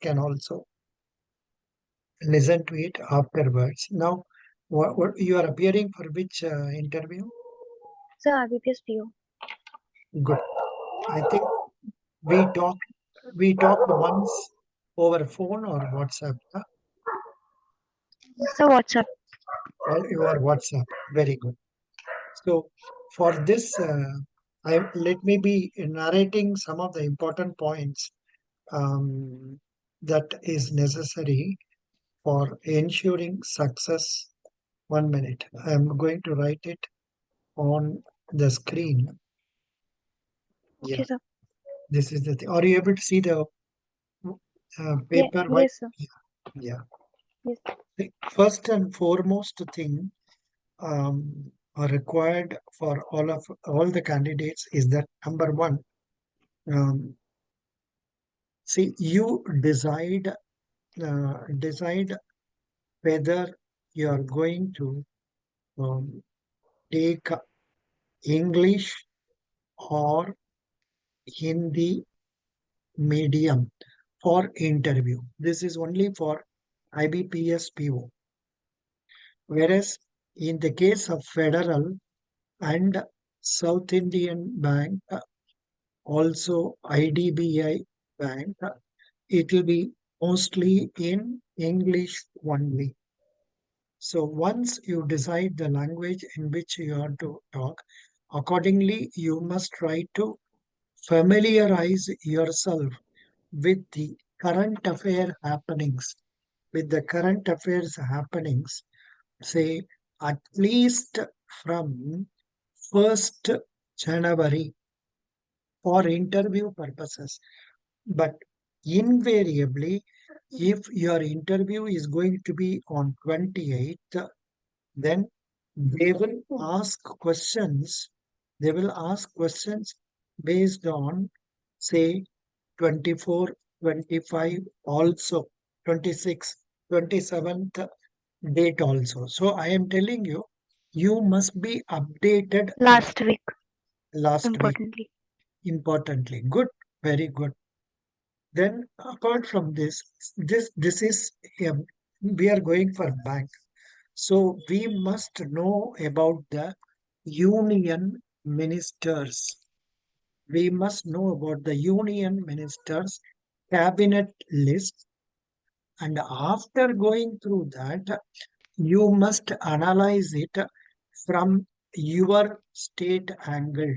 can also listen to it afterwards. Now, what you are appearing for which interview? Sir, Ibps PO. Good. I think we talked once over phone or WhatsApp. Huh? Sir, WhatsApp. Or your WhatsApp. Very good. So for this, let me be narrating some of the important points that is necessary for ensuring success. 1 minute. I'm going to write it on the screen. Okay, Yeah, sir. this is the thing. Are you able to see the Yeah, paper? White? yes, sir. Yeah. Yes. The first and foremost thing are required for all the candidates is that number one, um, see, you decide whether you are going to um, take English or Hindi medium for interview. This is only for IBPS PO. Whereas in the case of Federal and South Indian Bank, also IDBI Bank, it will be mostly in English only. So once you decide the language in which you are to talk, accordingly you must try to familiarize yourself with the current affair happenings, with the current affairs happenings, say at least from 1st January for interview purposes. But invariably, if your interview is going to be on 28th, then they will ask questions. They will ask questions based on, say, 24, 25, also 26, 27th date also. So I am telling you, you must be updated Last week, last week, importantly. importantly. Good, very good. Then apart from this is, we are going for bank. So we must know about the union ministers. We must know about the union ministers cabinet list, and after going through that, you must analyze it from your state angle.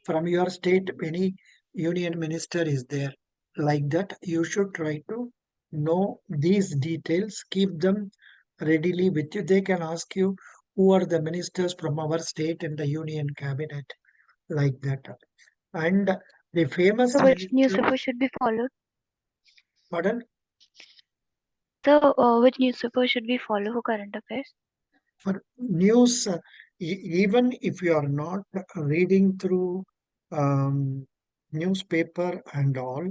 From your state, any union minister is there. Like that, you should try to know these details, keep them readily with you. They can ask you who are the ministers from our state in the union cabinet, like that. And the famous So, which minister, newspaper should be followed? pardon, So, which newspaper should we follow for current affairs? for news, even if you are not reading through um, newspaper and all,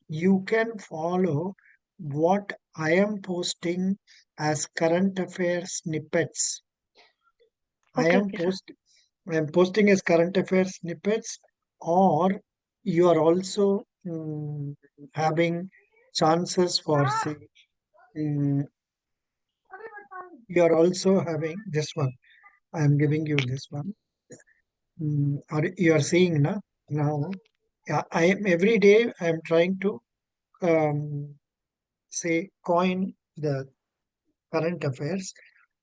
you can follow what I am posting as current affairs snippets. I Okay, am okay, sir. post I am posting as current affairs snippets, or you are also having chances for, say, mm, you are also having this one. I am giving you this one. Or you are seeing now. Yeah, I am every day I am trying to um, say coin the current affairs.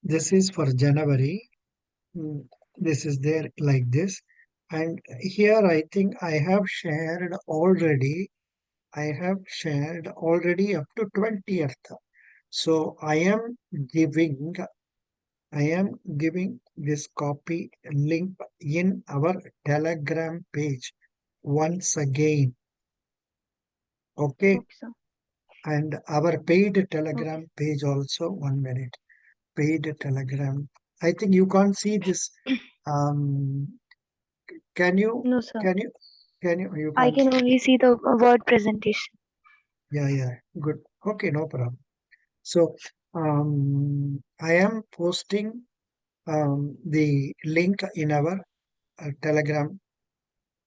This is for January. Mm, This is there like this. And here I think I have shared already. I have shared already up to 20th. So I am giving this copy link in our Telegram page once again. Okay. Okay, sir. And our paid Okay. Telegram page also. 1 minute. Paid Telegram. I think you can't see this. Um, can you? No, sir. Can you? Can you? You I can't can see. only see the word presentation. Yeah, yeah. Good. Okay, no problem. So, I am posting the link in our Telegram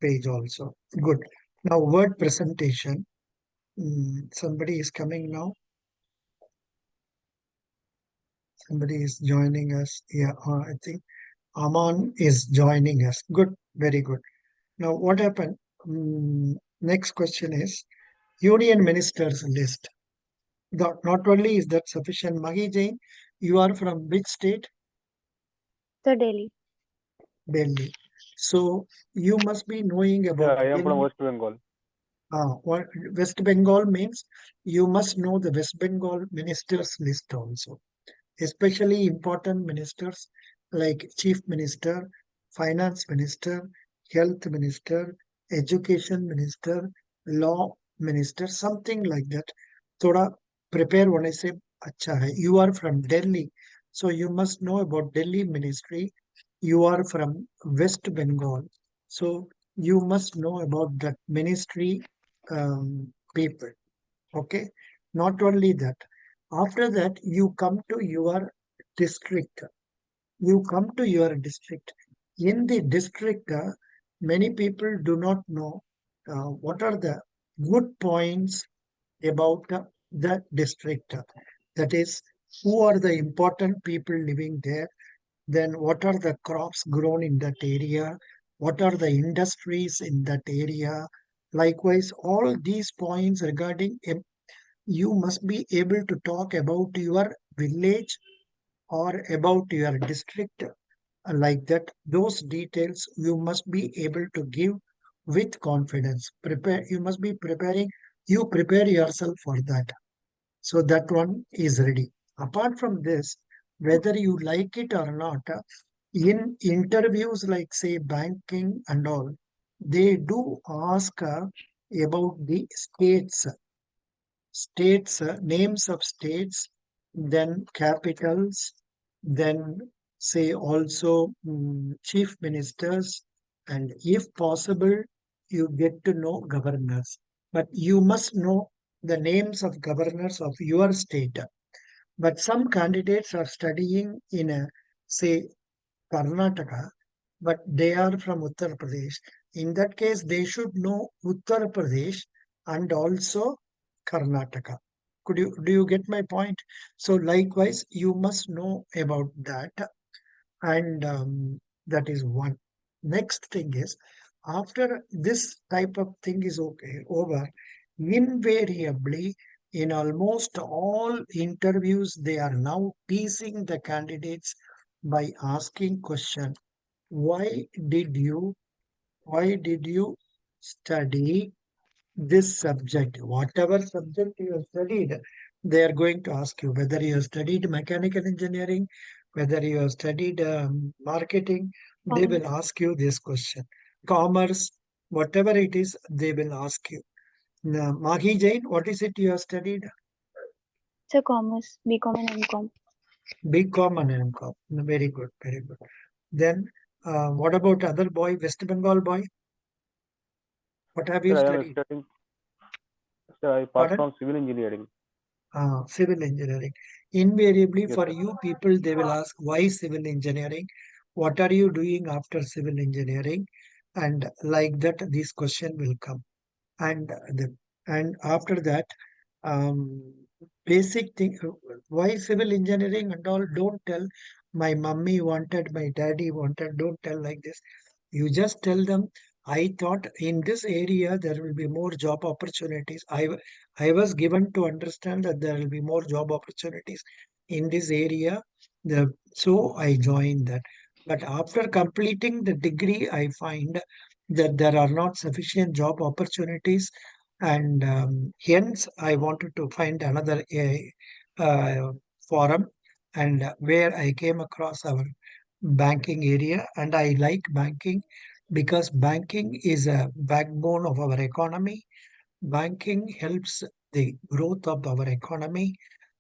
page also. Good. Now, word presentation. Somebody is coming now. Somebody is joining us. Yeah, I think Aman is joining us. Good, very good. Now, what happened? Next question is Union Ministers list. Not only is that sufficient, Maggie Jain, you are from which state? So Delhi. Delhi. So you must be knowing Yeah, about I am from Delhi. West Bengal. What West Bengal means, you must know the West Bengal ministers list also, especially important ministers like Chief Minister, Finance Minister, Health Minister, Education Minister, Law Minister, something like that. Thoda prepare when I say acha hai. You are from Delhi, so you must know about Delhi Ministry. You are from West Bengal, so you must know about that ministry people. Okay, not only that, after that you come to your district. You come to your district. In the district, many people do not know what are the good points about the district. That is, who are the important people living there, then what are the crops grown in that area, what are the industries in that area. Likewise, all these points regarding you must be able to talk about your village or about your district like that. Those details you must be able to give with confidence. Prepare, you must be preparing, you prepare yourself for that. So that one is ready. Apart from this, whether you like it or not, in interviews like say banking and all, they do ask about the states, names of states, then capitals, then say also chief ministers, and if possible, you get to know governors. But you must know the names of governors of your state. But some candidates are studying in a, say, Karnataka, but they are from Uttar Pradesh. In that case, they should know Uttar Pradesh and also Karnataka. Do you get my point? So likewise, you must know about that, and that is one. Next thing is, after this type of thing is okay over, invariably in almost all interviews, they are now teasing the candidates by asking question, why did you why did you study this subject? Whatever subject you have studied, they are going to ask you whether you have studied mechanical engineering, whether you have studied marketing. They will Commerce. ask you this question. Commerce, whatever it is, they will ask you. Now, Mahi Jain, what is it you have studied? So commerce, BCom and MCom. BCom and MCom. Very good, very good. Then, what about other boy, West Bengal boy? What have you Sir, I am studied? studying. Sir, I passed Pardon? from civil engineering. Civil engineering. Invariably, Yes, for sir. you people, they will ask why civil engineering? What are you doing after civil engineering? And like that, this question will come. And after that, um, basic thing. Why civil engineering and all? Don't tell. My mummy wanted, my daddy wanted. Don't tell like this. You just tell them, I thought in this area there will be more job opportunities. I was given to understand that there will be more job opportunities in this area. So I joined that. But after completing the degree, I find that there are not sufficient job opportunities, and hence I wanted to find another forum, and where I came across our banking area, and I like banking because banking is a backbone of our economy. Banking helps the growth of our economy,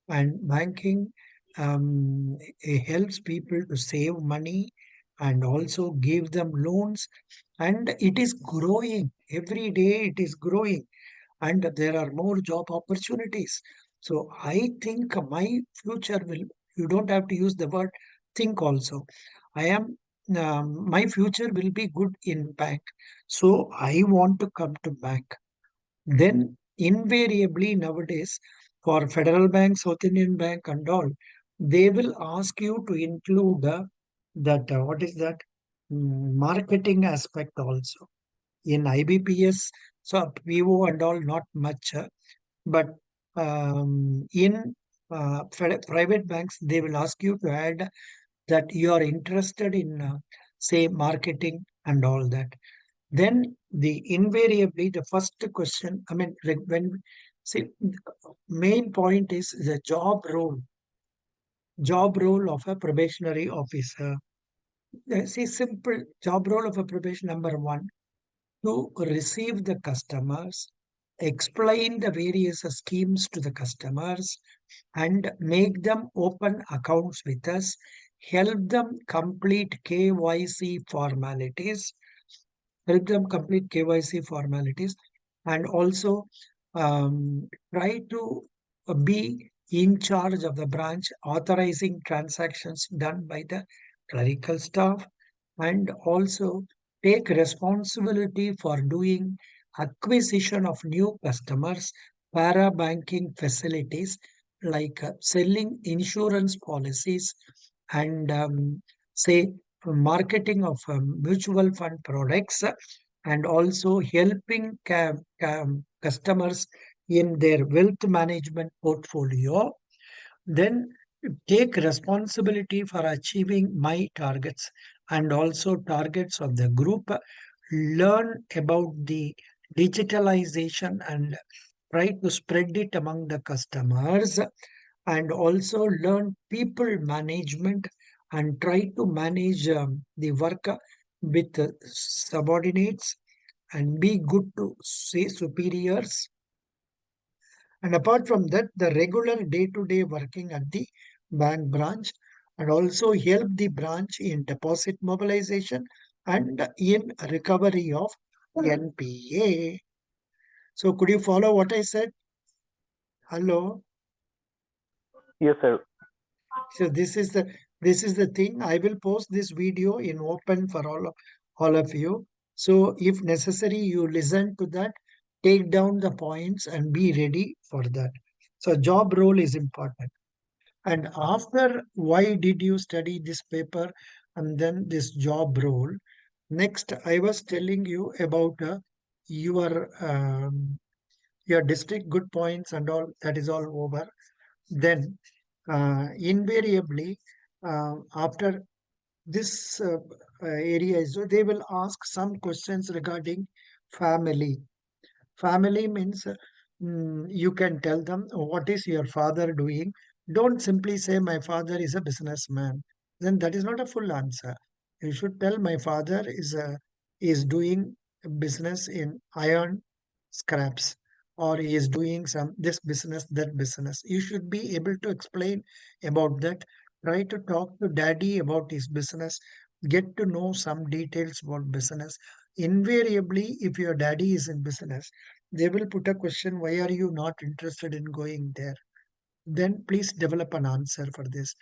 and banking helps people to save money and also give them loans, and it is growing every day. It is growing, and there are more job opportunities. So I think my future will, you don't have to use the word think also. I am, my future will be good in bank. So I want to come to bank. Then invariably nowadays for Federal Bank, South Indian Bank, and all, they will ask you to include that what is that marketing aspect also in IBPS. So PO and all not much, but in private banks they will ask you to add that you are interested in say marketing and all that. Then the invariably the first question, I mean, like when see main point is the job role of a probationary officer. See, simple job role of a probation number one, to receive the customers, explain the various schemes to the customers, and make them open accounts with us, help them complete KYC formalities, and also try to be in charge of the branch, authorizing transactions done by the clerical staff, and also take responsibility for doing acquisition of new customers, para banking facilities like selling insurance policies, and say marketing of mutual fund products, and also helping customers in their wealth management portfolio. Then take responsibility for achieving my targets and also targets of the group. Learn about the digitalization and try to spread it among the customers, and also learn people management and try to manage the work with subordinates and be good to say superiors. And apart from that, the regular day-to-day working at the bank branch, and also help the branch in deposit mobilization and in recovery of NPA. So could you follow what I said? Hello. Yes, sir. So this is the thing. I will post this video in open for all of you. So if necessary, you listen to that, take down the points and be ready for that. So job role is important. And after why did you study this paper and then this job role? Next, I was telling you about your your district good points and all. That is all over. Then invariably after this area, so they will ask some questions regarding family. Family means you can tell them, what is your father doing? Don't simply say my father is a businessman. Then that is not a full answer. You should tell my father is doing business in iron scraps, or he is doing some this business, that business. You should be able to explain about that. Try to talk to daddy about his business. Get to know some details about business. Invariably, if your daddy is in business, they will put a question, why are you not interested in going there? Then please develop an answer for this.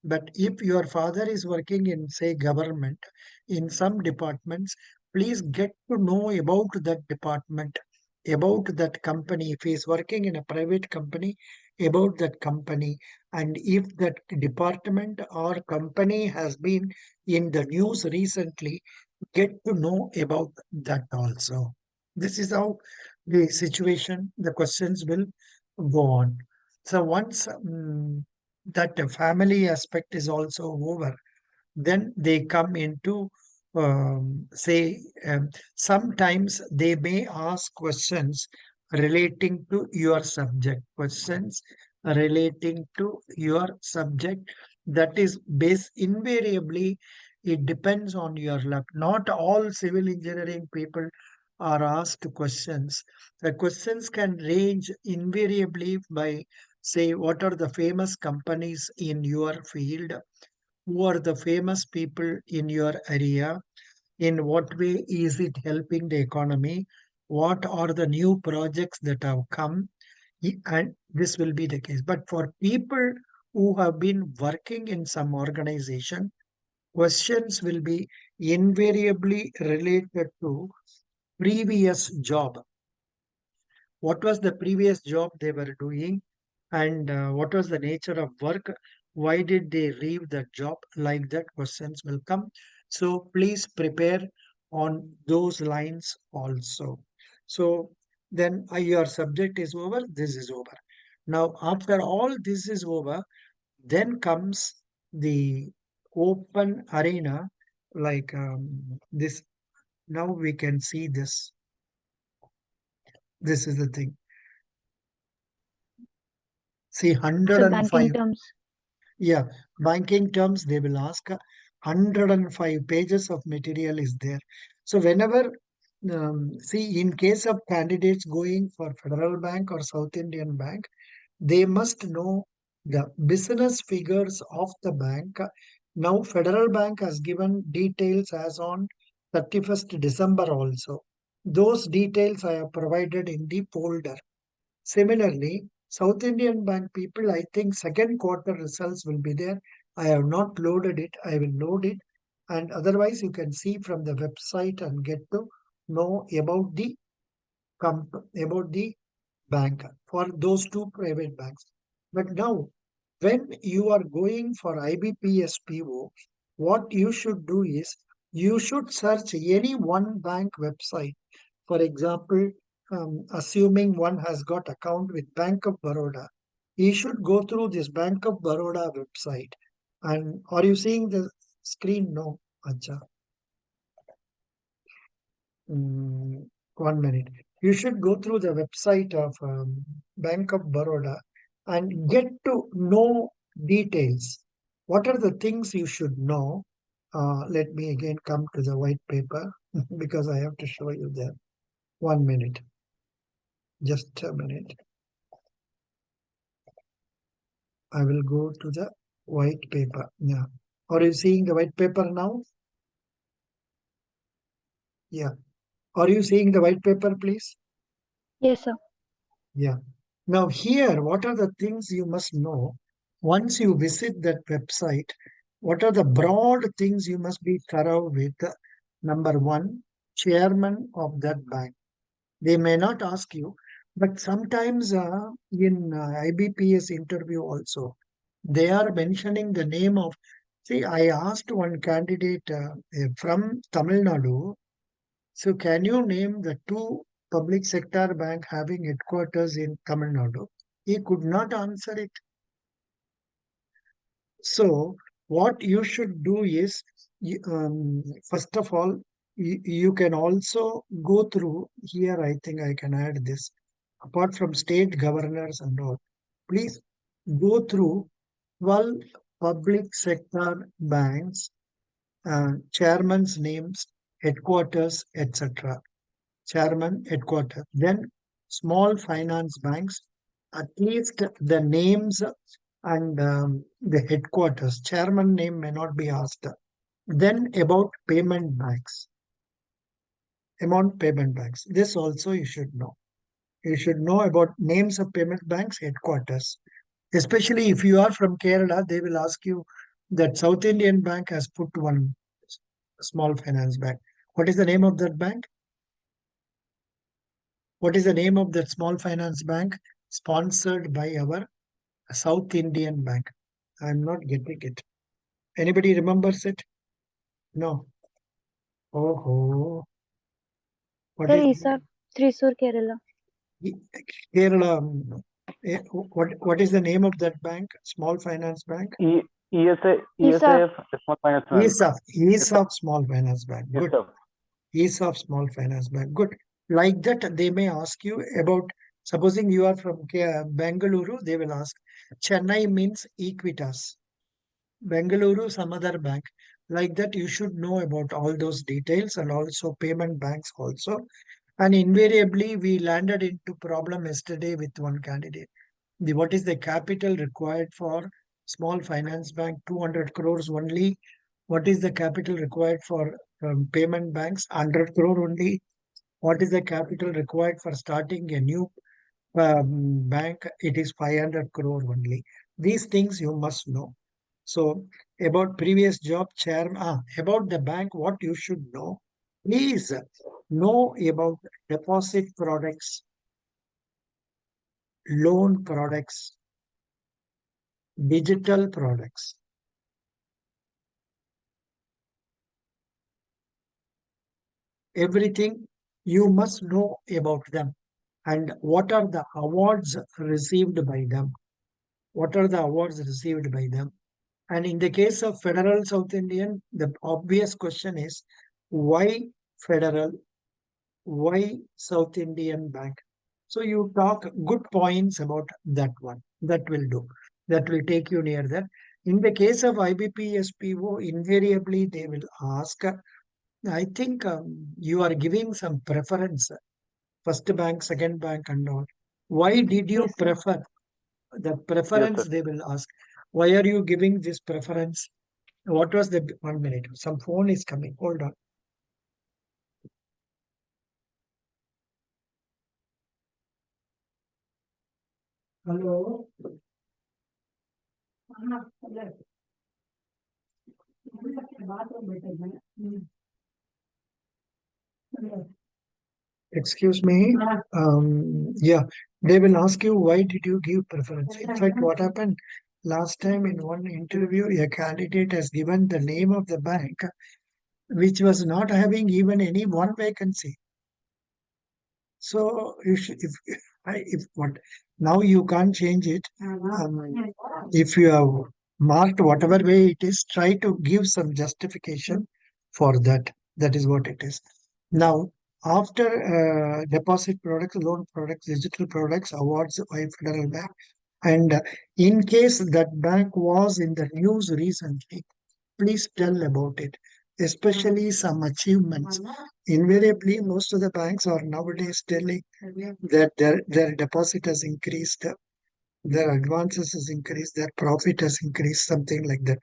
But if your father is working in, say, government, in some departments, please get to know about that department, about that company. If he is working in a private company, about that company. And if that department or company has been in the news recently, get to know about that also. This is how the situation, the questions will go on. So once that family aspect is also over, then they come into say sometimes they may ask questions relating to your subject, questions relating to your subject. That is based invariably, it depends on your luck. Not all civil engineering people are asked questions. The questions can range invariably by, say, what are the famous companies in your field, who are the famous people in your area, in what way is it helping the economy, what are the new projects that have come, and this will be the case. But for people who have been working in some organization, questions will be invariably related to previous job. what was the previous job they were doing, and what was the nature of work, why did they leave that job, like that questions will come. So please prepare on those lines also. So then your subject is over, this is over. Now after all this is over, then comes the open arena, like this. Now we can see this. This is the thing. See, So banking 105. terms. Yeah, banking terms, they will ask 105 pages of material is there. So whenever, see, in case of candidates going for Federal Bank or South Indian Bank, they must know the business figures of the bank. Now, Federal Bank has given details as on 31st December also. Those details I have provided in the folder. Similarly, South Indian Bank people, I think second quarter results will be there. I have not loaded it. I will load it. And otherwise, you can see from the website and get to know about the bank for those two private banks. But now, when you are going for IBPS PO, what you should do is you should search any one bank website. For example, assuming one has got account with Bank of Baroda, he should go through this Bank of Baroda website. And are you seeing the screen? No, Acha. 1 minute. You should go through the website of Bank of Baroda and get to know details. What are the things you should know? Let me again come to the white paper because I have to show you there. 1 minute. Just a minute. I will go to the white paper. Yeah. Are you seeing the white paper now? Yeah. Are you seeing the white paper, please? Yes, sir. Yeah. Now here, what are the things you must know once you visit that website? What are the broad things you must be thorough with? Number one, chairman of that bank. They may not ask you, but sometimes in IBPS interview also, they are mentioning the name of. See, I asked one candidate from Tamil Nadu. So can you name the two public sector bank having headquarters in Tamil Nadu? He could not answer it. So what you should do is, first of all, you can also go through here. I think I can add this. Apart from state governors and all, please go through 12 public sector banks, chairman's names, headquarters, etc. Chairman, headquarters. Then small finance banks, at least the names and the headquarters. Chairman name may not be asked. Then about payment banks. Amount payment banks. This also you should know. You should know about names of payment banks, headquarters. Especially if you are from Kerala, they will ask you that South Indian Bank has put one small finance bank. What is the name of that bank? What is the name of that small finance bank sponsored by our South Indian Bank? I'm not getting it. Anybody remembers it? No. Oh, what Sir, is ESA, Thrissur, Kerala. Kerala? What is the name of that bank? Small finance bank? ESA. ESAF, Small Finance Bank. ESOP Small Finance Bank. Yes, Good. sir. ESOP Small Finance Bank. Good. Like that, they may ask you about, supposing you are from Bengaluru, they will ask, Chennai means Equitas. Bengaluru, some other bank. Like that, you should know about all those details and also payment banks also. And invariably, we landed into problem yesterday with one candidate. What is the capital required for small finance bank? 200 crores only. What is the capital required for payment banks? 100 crore only. What is the capital required for starting a new bank? It is 500 crore only. These things you must know. So about previous job about the bank, what you should know. Please know about deposit products. loan products, digital products. Everything you must know about them and what are the awards received by them. What are the awards received by them? And in the case of Federal South Indian, the obvious question is why Federal, why South Indian Bank? So you talk good points about that one. That will do. That will take you near that. In the case of IBPSPO, invariably they will ask, I think you are giving some preference, first bank, second bank and all. Why did you prefer? The Yes, preference sir. they will ask. Why are you giving this preference? What was the 1 minute? Some phone is coming. Hold on. Hello. Excuse me. Yeah, they will ask you why did you give preference. In fact, what happened last time in one interview, a candidate has given the name of the bank, which was not having even any one vacancy. So if what now you can't change it. If you have marked whatever way it is, try to give some justification for that. That is what it is. Now, after deposit products, loan products, digital products, awards by Federal Bank, and in case that bank was in the news recently, please tell about it, especially some achievements. Invariably, most of the banks are nowadays telling that their deposit has increased, their advances has increased, their profit has increased, something like that.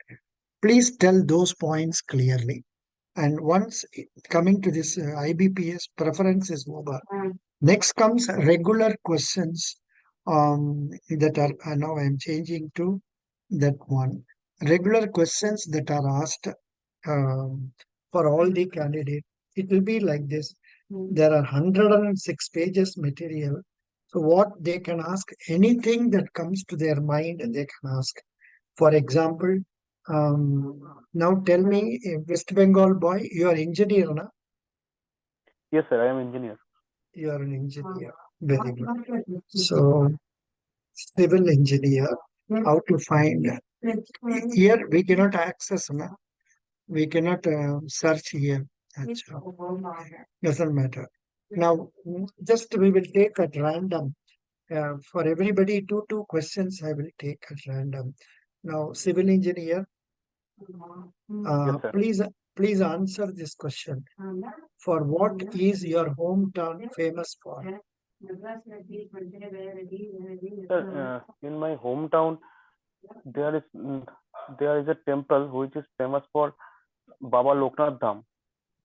Please tell those points clearly. And once coming to this IBPS preference is over, next comes regular questions that are now I'm changing to that one. Regular questions that are asked for all the candidates. It will be like this. There are 106 pages material. So what they can ask, anything that comes to their mind, they can ask. For example, now tell me, West Bengal boy, you are engineer, na? Yes, sir. I am engineer. You are an engineer. Very good. So, civil engineer, how to find? Here we cannot access, na? We cannot search here. Doesn't matter. Now, just we will take at random. For everybody, two questions I will take at random. Now, civil engineer, Yes, sir. please answer this question. For what is your hometown famous for? Sir, in my hometown, there is there is a temple which is famous for Baba Loknath Dham.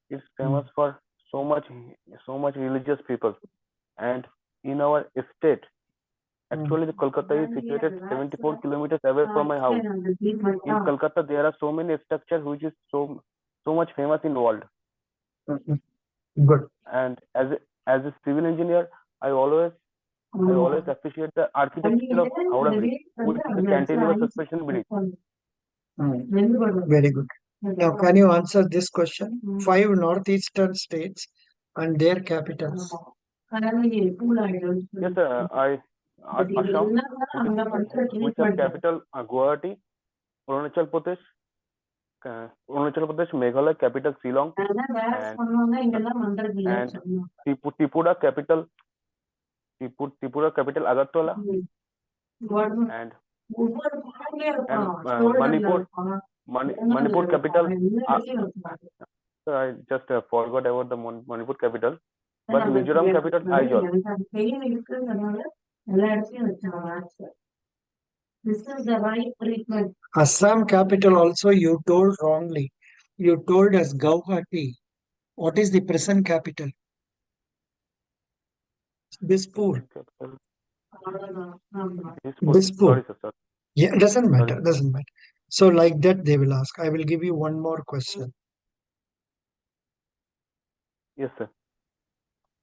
It's famous for so much religious people. And in our state, actually, the Kolkata is situated 74 kilometers away from my house. In Kolkata, there are so many structures which is so much famous in the world. Good. And as a civil engineer, I always appreciate the architecture of Howrah Bridge, which is a cantilever suspension bridge. Very good. Now, can you answer this question? 5 northeastern states and their capitals. Yes, sir. Assam, which has capital Guwahati, Arunachal Pradesh, Meghalaya capital Shillong, and Tripura capital Agartala, and Manipur capital. I just forgot about the Manipur capital, but Mizoram capital Aizawl. This is the right treatment. Assam capital also you told wrongly. You told us Guwahati. What is the present capital? Dispur. Sorry, sir. Yeah, doesn't matter. Doesn't matter. So like that they will ask. I will give you one more question. Yes, sir.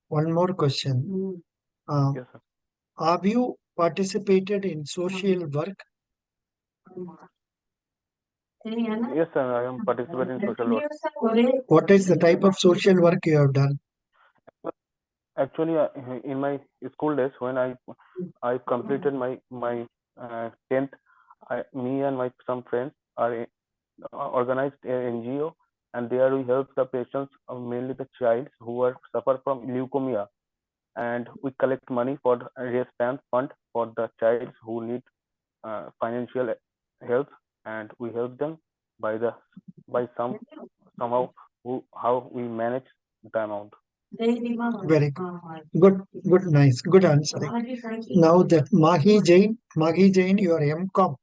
One more question. Yes, sir. Have you participated in social work? Yes, sir, I am participating in social work. What is the type of social work you have done? Actually, in my school days, when I completed my 10th, me and my some friends are organized an NGO, and there we help the patients, mainly the child who are suffer from leukemia, and we collect money for the raise fund for the child who need financial help, and we help them by the by somehow how we manage the amount. Very good. Good, nice. Good answer. Now that Mahi Jain, you are MCom.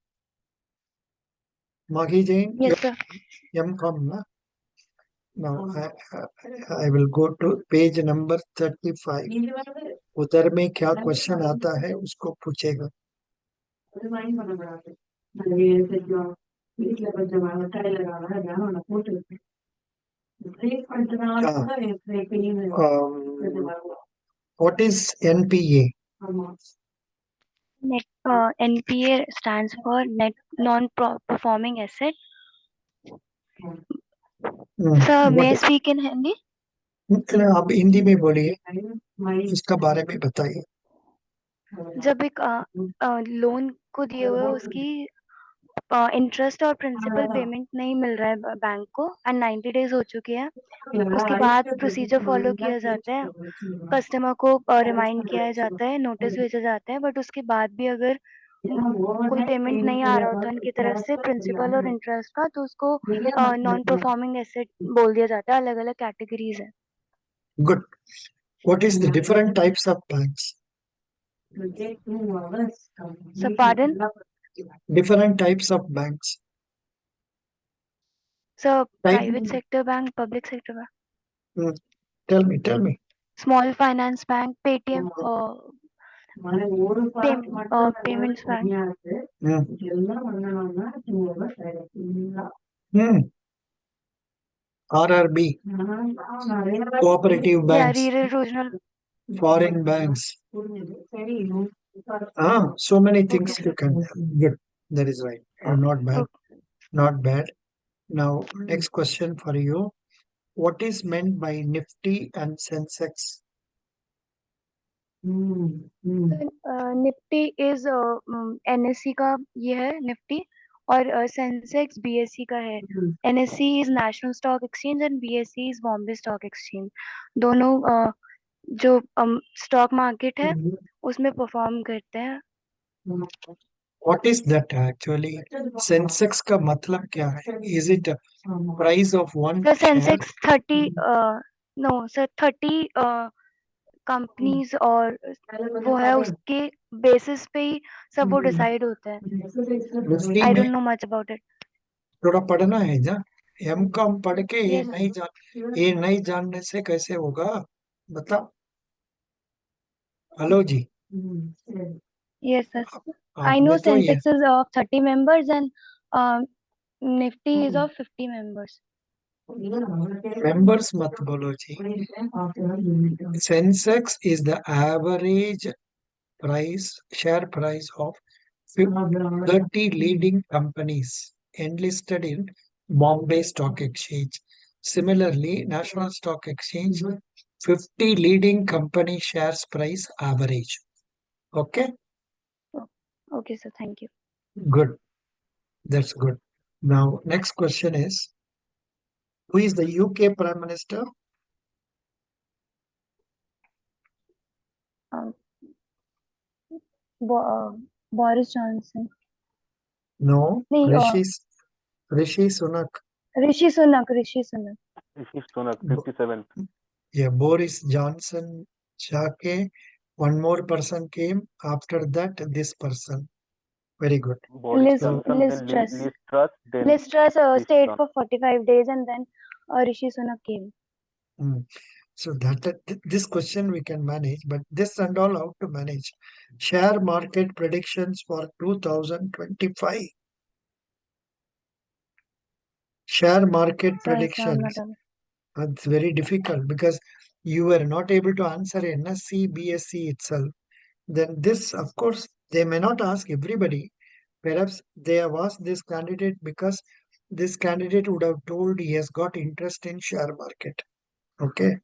Mahi Jain, you Yes, sir. are MCom, na? Now I will go to page number 35. उधर में क्या question आता है उसको पूछेगा. What is NPA? NPA stands for net non-performing asset. Sir, may I speak in Hindi? आप हिंदी में बोलिए, इसका बारे में बताइए. जब एक लोन को दिए हुए उसकी इंटरेस्ट और प्रिंसिपल पेमेंट नहीं मिल रहा है बैंक को एंड 90 डेज हो चुके हैं, उसके बाद प्रोसीजर फॉलो किया जाता है, कस्टमर को रिमाइंड किया जाता है, नोटिस भेजा जाता है, बट उसके बाद भी अगर कोई पेमेंट नहीं आ रहा होता उनकी तरफ से प्रिंसिपल और इंटरेस्ट का, तो उसको नॉन परफॉर्मिंग एसेट बोल दिया जाता है. अलग अलग कैटेगरीज है. Good. What is the different types of banks? So pardon? Different types of banks. So Type- private sector bank, public sector bank. Tell me. Small finance bank, Paytm, payments bank. RRB, cooperative Yeah, banks, rural regional. foreign banks. So many things you can. Good. That is right. Not bad. Not bad. Now, next question for you. What is meant by Nifty and Sensex? Nifty is NSC का ये है Nifty, और Sensex BSc का है. NSC is national stock exchange and BSc is Bombay stock exchange. दोनों जो stock market है उसमें परफॉर्म करते हैं. What is that actually? Sensex का मतलब क्या है? Is it a price of one sir share? Sensex 30 no sir 30 companies और वो है, उसके बेसिस पे ही सब वो डिसाइड होता है. निफ्टी आई में don't know much about it. थोड़ा पढ़ना है ना. एमकॉम पढ़ के ये Yes. ये नहीं जानने से कैसे होगा? बताओ. Hello ji. Yes, sir. I आपने know तो ये Sensex is of 30 members and Nifty is of 50 members. members मत बोलो जी. Sensex is the average share price of 30 leading companies enlisted in Bombay Stock Exchange. Similarly, National Stock Exchange 50 leading company shares price average. Okay? Okay, sir. Thank you. Good. That's good. Now, next question is, who is the UK Prime Minister? Boris Johnson. No, नहीं, Rishi Sunak. Rishi Sunak. Rishi Sunak, 57th. Yeah, Boris Johnson, Chake. One more person came after that, this person. Very good. Boris Liz Johnson, then Truss. Liz Truss, then Liz Truss Rishi stayed Sunak. for 45 days and then Rishi Sunak came. So this question we can manage, but this and all how to manage. Share market predictions for 2025. Share market predictions. It's very difficult because you were not able to answer NSC, BSc itself. Then this, of course, They may not ask everybody. Perhaps they have asked this candidate because this candidate would have told he has got interest in share market. Okay,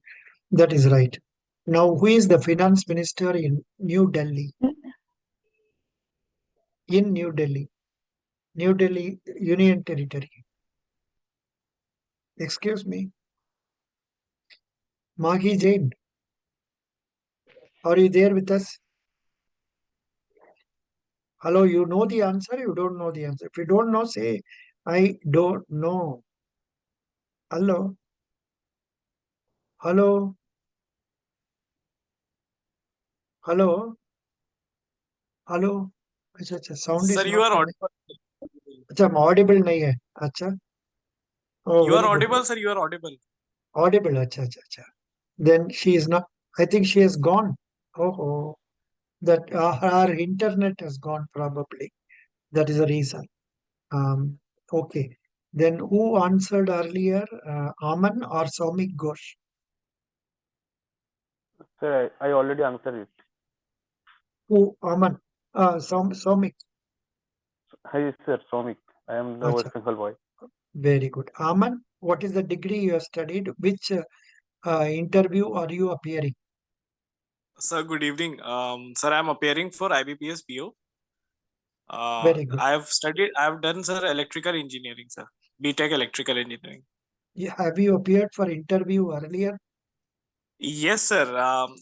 that is right. Now, who is the finance minister in New Delhi? In New Delhi Union Territory. Excuse me, Maghi Jain. Are you there with us? Hello, you know the answer, you don't know the answer. If you don't know, say, I don't know. Hello, hello, hello, hello. अच्छा sound is Sir, you not are coming. audible. अच्छा audible नहीं है. अच्छा, oh You are very good. audible, sir. You are audible. Audible. अच्छा. Then she is not. I think she has gone. Oh, that her internet has gone probably. That is the reason. Um, okay. Then who answered earlier? Aman or Soumik Ghosh? Sir, I already answered it. Who? Aman. Soumik. Hi, sir, Somik. I am the Acha. West Bengal boy. Very good. Aman, what is the degree you have studied? Which interview are you appearing? Sir, good evening. Sir, I'm appearing for IBPS PO. Very good. I've done, sir, electrical engineering, sir. BTech electrical engineering. Have you appeared for interview earlier? Yes, sir.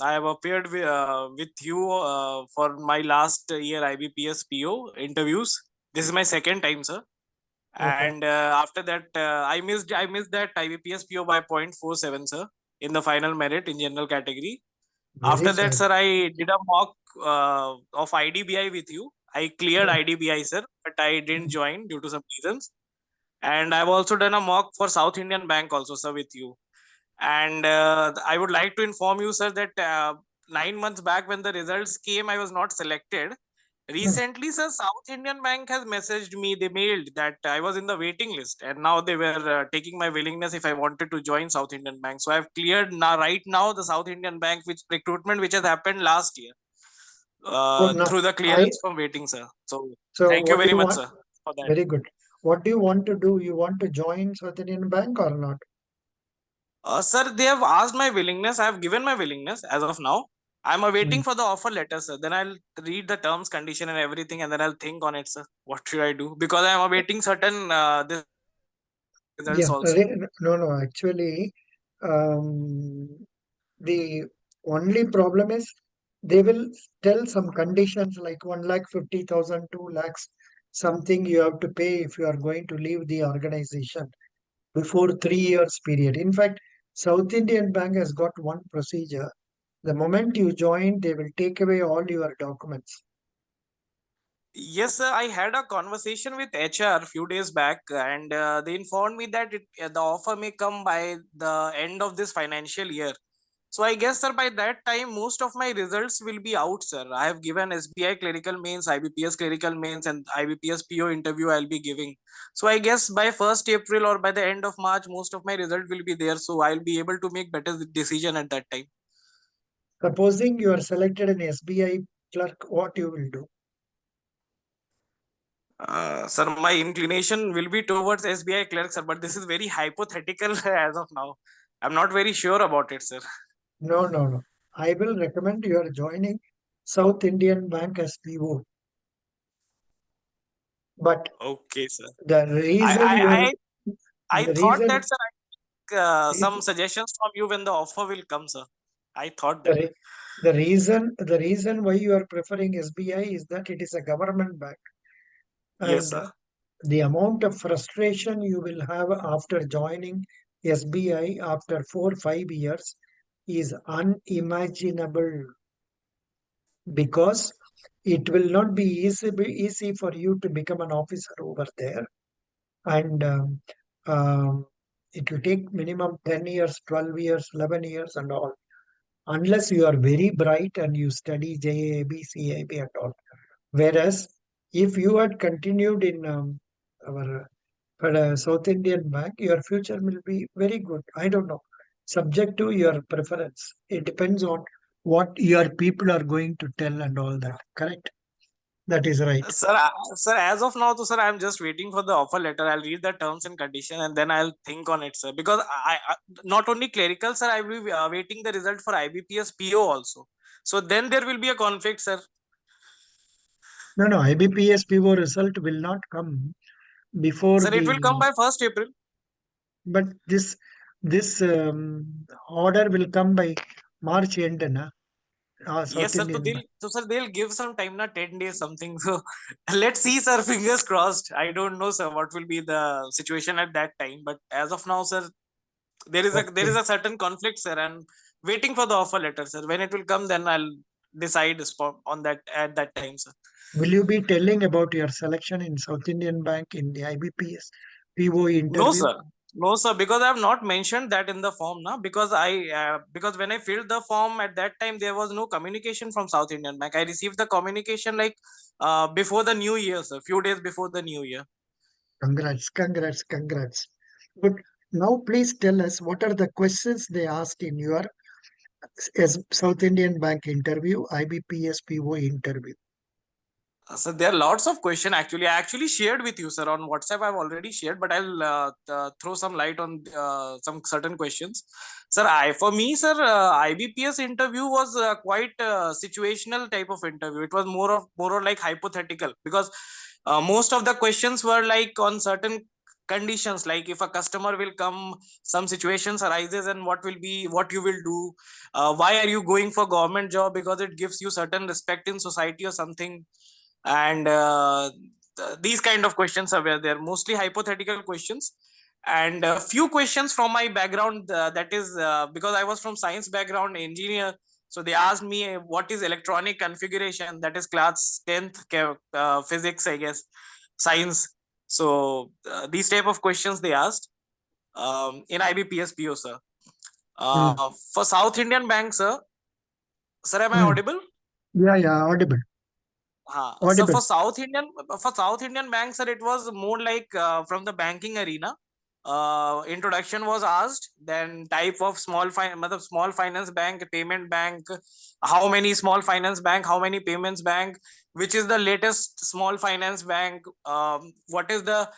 I have appeared with you for my last year IBPS PO interviews. This is my second time, sir. Okay. And after that, I missed that IBPS PO by 0.47, sir, in the final merit in general category. Very After that, sad. sir, I did a mock of IDBI with you. I cleared Mm. IDBI, sir, but I didn't join due to some reasons. And I've also done a mock for South Indian Bank also, sir, with you. And I would like to inform you, sir, that 9 months back when the results came, I was not selected. Mm. Recently, sir, South Indian Bank has messaged me. They mailed that I was in the waiting list, and now they were taking my willingness if I wanted to join South Indian Bank. So I've cleared now, right now, the South Indian Bank, which recruitment which has happened last year Oh, no. through the clearance from waiting, sir. So So thank you what do very you much, want? sir, for that. Very good. What do you want to do? You want to join South Indian Bank or not? Sir, they have asked my willingness. I have given my willingness as of now. I'm awaiting Mm. for the offer letter, sir. Then I'll read the terms, condition, and everything, and then I'll think on it, sir. What should I do? Because I'm awaiting certain this results Yeah. also. No. Actually, um, the only problem is they will tell some conditions like 1,50,000, 2 lakhs, something you have to pay if you are going to leave the organization before 3 years period. In fact, South Indian Bank has got one procedure. The moment you join, they will take away all your documents. Yes, sir. I had a conversation with HR a few days back, and they informed me that the offer may come by the end of this financial year. So I guess, sir, by that time, most of my results will be out, sir. I have given SBI clerical mains, IBPS clerical mains, and IBPS PO interview I'll be giving. So I guess by 1st April or by the end of March, most of my result will be there. So I'll be able to make better decision at that time. Supposing you are selected an SBI clerk, what you will do? Sir, my inclination will be towards SBI clerk, sir, but this is very hypothetical as of now. I'm not very sure about it, sir. No. I will recommend you are joining South Indian Bank as PO. But Okay, sir. the reason you are I the thought that, reason sir, some suggestions from you when the offer will come, sir. I thought the, that. re- the reason why you are preferring SBI is that it is a government bank, Yes, and sir. the amount of frustration you will have after joining SBI after 4 5 years is unimaginable, because it will not be easy for you to become an officer over there, and um, it will take minimum 10 years, 12 years, 11 years and all, unless you are very bright and you study JAB, CIB and all. Whereas if you had continued in our South Indian Bank, your future will be very good. I don't know. Subject to your preference. It depends on what your people are going to tell and all that. Correct? That is right. Sir, as of now, sir, I'm just waiting for the offer letter. I'll read the terms and conditions and then I'll think on it, sir. Because I not only clerical, sir, I will be waiting the result for IBPS PO also. So then there will be a conflict, sir. No, IBPS PO result will not come before Sir, it will come the. by 1st April. But this order will come by March end, na? Yes, South sir. So Indian Bank. sir, they'll give some time, na 10 days something. So let's see, sir. Fingers crossed. I don't know, sir, what will be the situation at that time. But as of now, sir, there is Okay. a certain conflict, sir, and waiting for the offer letter, sir. When it will come, then I'll decide on that at that time, sir. Will you be telling about your selection in South Indian Bank in the IBPS PO No, interview? sir. No, sir, because I have not mentioned that in the form, na. Because when I filled the form at that time, there was no communication from South Indian Bank. I received the communication like before the New Year, sir, few days before the New Year. Congrats. Good. Now, please tell us what are the questions they asked in your South Indian Bank interview, IBPS PO interview. So there are lots of questions actually. I actually shared with you, sir, on WhatsApp. I've already shared, but I'll throw some light on some certain questions. Sir, for me, sir, IBPS interview was quite situational type of interview. It was more or like hypothetical because most of the questions were like on certain conditions, like if a customer will come, some situations arises, and what you will do. Why are you going for government job? Because it gives you certain respect in society or something, and these kind of questions are where they're mostly hypothetical questions, and a few questions from my background, that is because I was from science background, engineer. So they asked me what is electronic configuration, that is class 10th physics, I guess, science. So these type of questions they asked in IBPS PO, sir. For South Indian Bank, sir, am I audible? Yeah, audible. So Audible. For South Indian Bank, sir, it was more like from the banking arena. Introduction was asked, then type of small finance bank, payment bank, how many small finance bank, how many payments bank, which is the latest small finance bank, what is the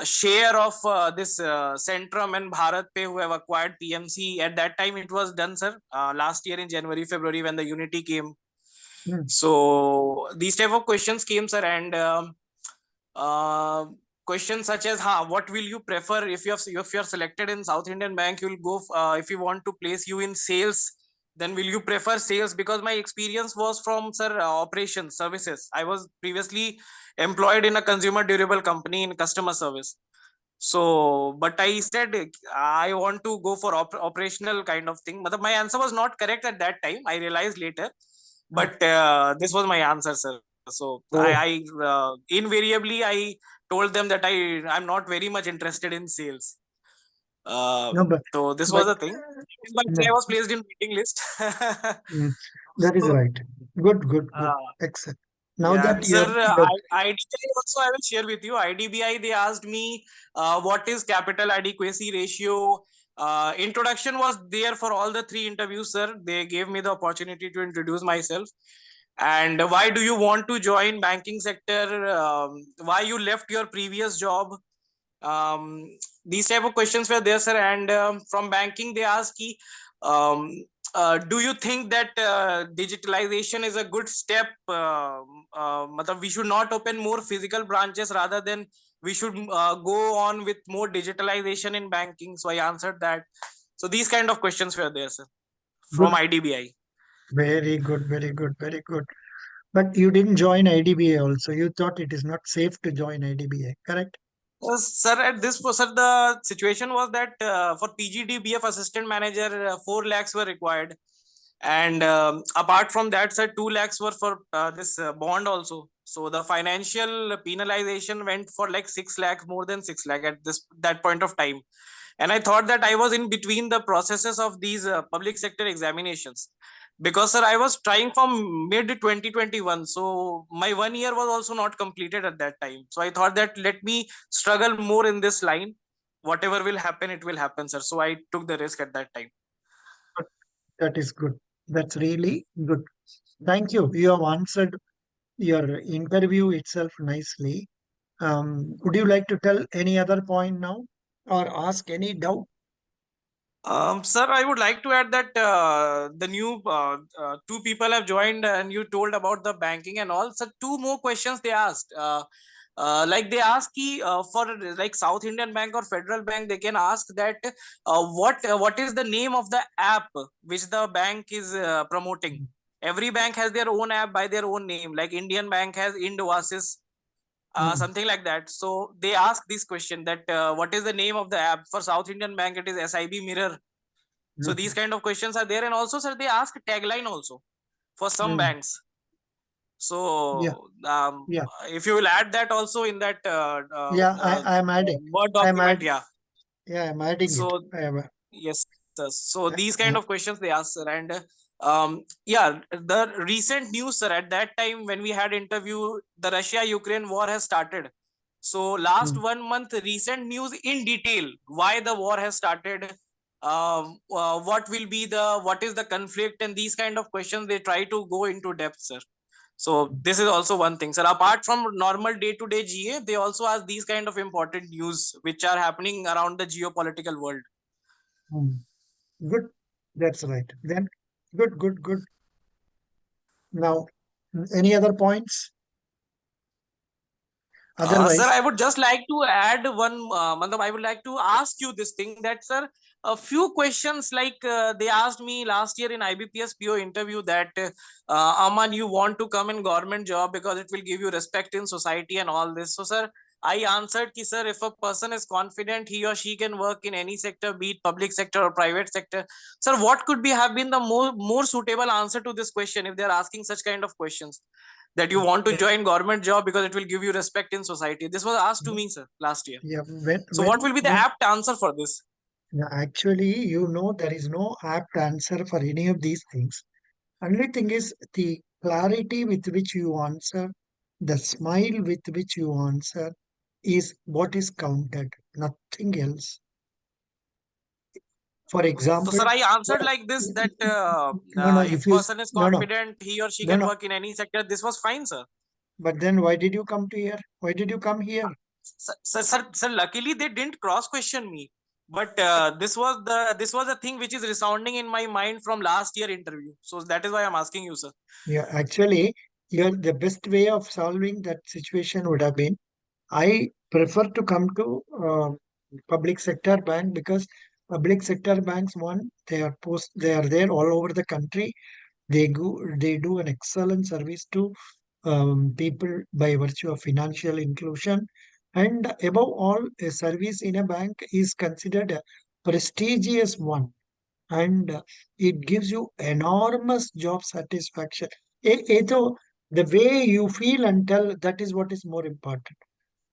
share of this Centrum and Bharat Pay who have acquired PMC. At that time it was done, sir, last year in January, February, when the unity came. So these type of questions came, sir, and questions such as, what will you prefer if you're selected in South Indian Bank? You'll go if you want to place you in sales, then will you prefer sales? Because my experience was from, sir, operations services. I was previously employed in a consumer durable company in customer service. So, but I said I want to go for operational kind of thing. But my answer was not correct at that time. I realized later, but this was my answer, sir. So I invariably I told them that I'm not very much interested in sales. So this was the thing. I was placed in waiting list. That is So, right. Good. Excellent. Now yeah, that and sir, you're IDBI also I will share with you. IDBI, they asked me what is capital adequacy ratio. Introduction was there for all the three interviews, sir. They gave me the opportunity to introduce myself. And why do you want to join banking sector? Why you left your previous job? um, these type of questions were there, sir. And from banking they ask ki, um, do you think that digitalization is a good step? We should not open more physical branches, rather than we should go on with more digitalization in banking. So I answered that. So these kind of questions were there, sir, from good. IDBI. Very good. But you didn't join IDBA also. You thought it is not safe to join IDBA, correct? Sir, sir, the situation was that for PGDBF assistant manager, 4 lakhs were required. And apart from that, sir, 2 lakhs were for this bond also. So the financial penalization went for like 6 lakh, more than 6 lakh at that point of time. And I thought that I was in between the processes of these public sector examinations, because, sir, I was trying from mid 2021. So my 1 year was also not completed at that time. So I thought that let me struggle more in this line. Whatever will happen, it will happen, sir. So I took the risk at that time. That is good. That's really good. Thank you. You have answered your interview itself nicely. Would you like to tell any other point now or ask any doubt? Sir, I would like to add that the new two people have joined, and you told about the banking and all. So two more questions they asked. Like they ask for like South Indian Bank or Federal Bank, they can ask that what is the name of the app which the bank is promoting. Every bank has their own app by their own name. Like Indian Bank has Ind Oasis, something like that. So they ask this question that what is the name of the app. For South Indian Bank it is SIB Mirror. So these kind of questions are there. And also, sir, they ask tagline also for some banks. Yeah, So yeah, if you will add that also in that yeah. I'm adding. Word I'm document, add. yeah. Yeah, I'm adding it. So yes, sir. So these kind of questions they ask, sir. And yeah, the recent news, sir, at that time when we had interview, the Russia-Ukraine war has started. So last 1 month, recent news in detail, why the war has started, what is the conflict, and these kind of questions they try to go into depth, sir. So this is also one thing, sir. Apart from normal day-to-day GA, they also ask these kind of important news which are happening around the geopolitical world. Good. That's right. Then, good, good, good. Now, any other points? Sir, Otherwise, I would just like to add one. I would like to ask you this thing that, sir, a few questions like they asked me last year in IBPS PO interview that, Aman, you want to come in government job because it will give you respect in society and all this. So, sir, I answered ki, sir, if a person is confident, he or she can work in any sector, be it public sector or private sector. Sir, what could be have been the more suitable answer to this question if they are asking such kind of questions? That you want to join government job because it will give you respect in society. This was asked to me, sir, last year. yeah, So what will be the apt answer for this? actually, there is no apt answer for any of these things. Only thing is the clarity with which you answer, the smile with which you answer is what is counted, nothing else. For So, example, sir, I answered like this that no, if if you, person is no, no, confident, he or she no, can no. work in any sector. This was fine, sir. But then why did you come to here? Why did you come here? Sir, luckily they didn't cross question me. But this was a thing which is resounding in my mind from last year interview. So that is why I'm asking you, sir. Yeah, actually, the best way of solving that situation would have been I prefer to come to public sector bank because public sector banks, one, they are there all over the country. They do an excellent service to people by virtue of financial inclusion, and above all, a service in a bank is considered a prestigious one, and it gives you enormous job satisfaction. Either the way you feel and tell, that is what is more important.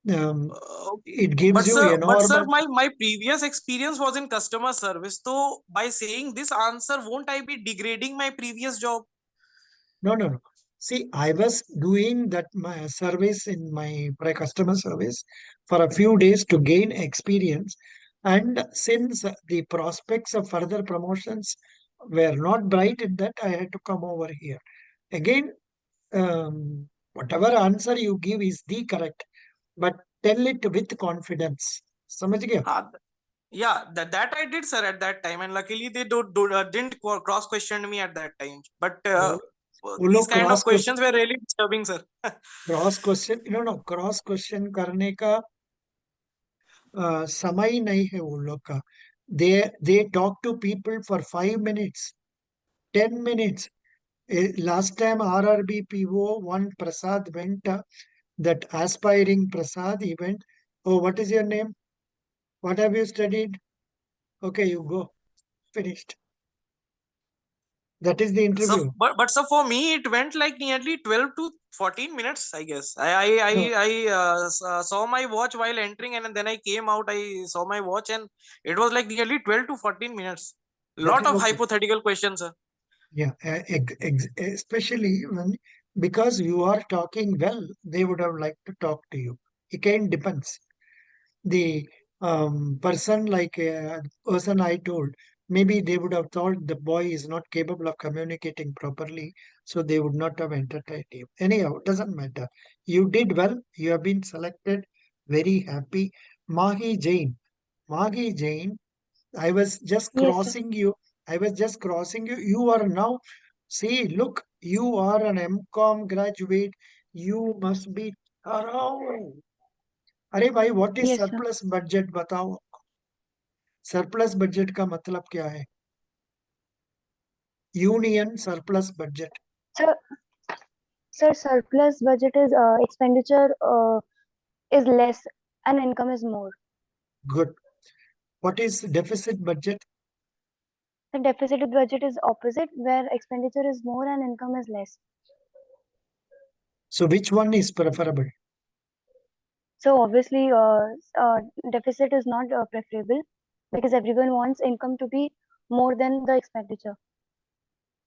Um, Uh, it gives you but sir, enormous. my previous experience was in customer service. So by saying this answer, won't I be degrading my previous job? No, no, no. See, I was doing that my service in my customer service for a few days to gain experience. And since the prospects of further promotions were not bright in that, I had to come over here. Again, whatever answer you give is the correct, but tell it with confidence. समझ गया? Uh, yeah, that I did, sir, at that time, and luckily they didn't cross question me at that time. But वो वो these लोग kind of questions were really disturbing, sir. Cross question no cross question करने का समय नहीं है वो लोग का. They talk to people for 5 minutes, 10 minutes. Last time RRBPO one Prasad went, that aspiring Prasad, he went. Oh, what is your name? What have you studied? Okay, you go. Finished. That is the So, interview. so for me, it went like nearly 12 to 14 minutes, I guess. No, Saw my watch while entering, and then I came out. I saw my watch, and it was like nearly 12 to 14 minutes. that Lot is of okay. hypothetical questions, sir. Yeah, especially when, because you are talking well, they would have liked to talk to you. Again, depends. The person like person I told, maybe they would have thought the boy is not capable of communicating properly. So they would not have entertained you. Anyhow, doesn't matter. You did well. You have been selected. Very happy. Mahi Jain. Mahi Jain, I was just Yes, sir. crossing you. I was just crossing you. You are now, see, look, you are an MCom graduate. You must be around. अरे भाई what is Yes, sir. surplus budget बताओ. Surplus budget का मतलब क्या है? Union surplus budget. Sir, surplus budget is expenditure is less and income is more. Good. What is deficit budget? The deficit budget is opposite, where expenditure is more and income is less. So which one is preferable? So obviously, deficit is not preferable because everyone wants income to be more than the expenditure.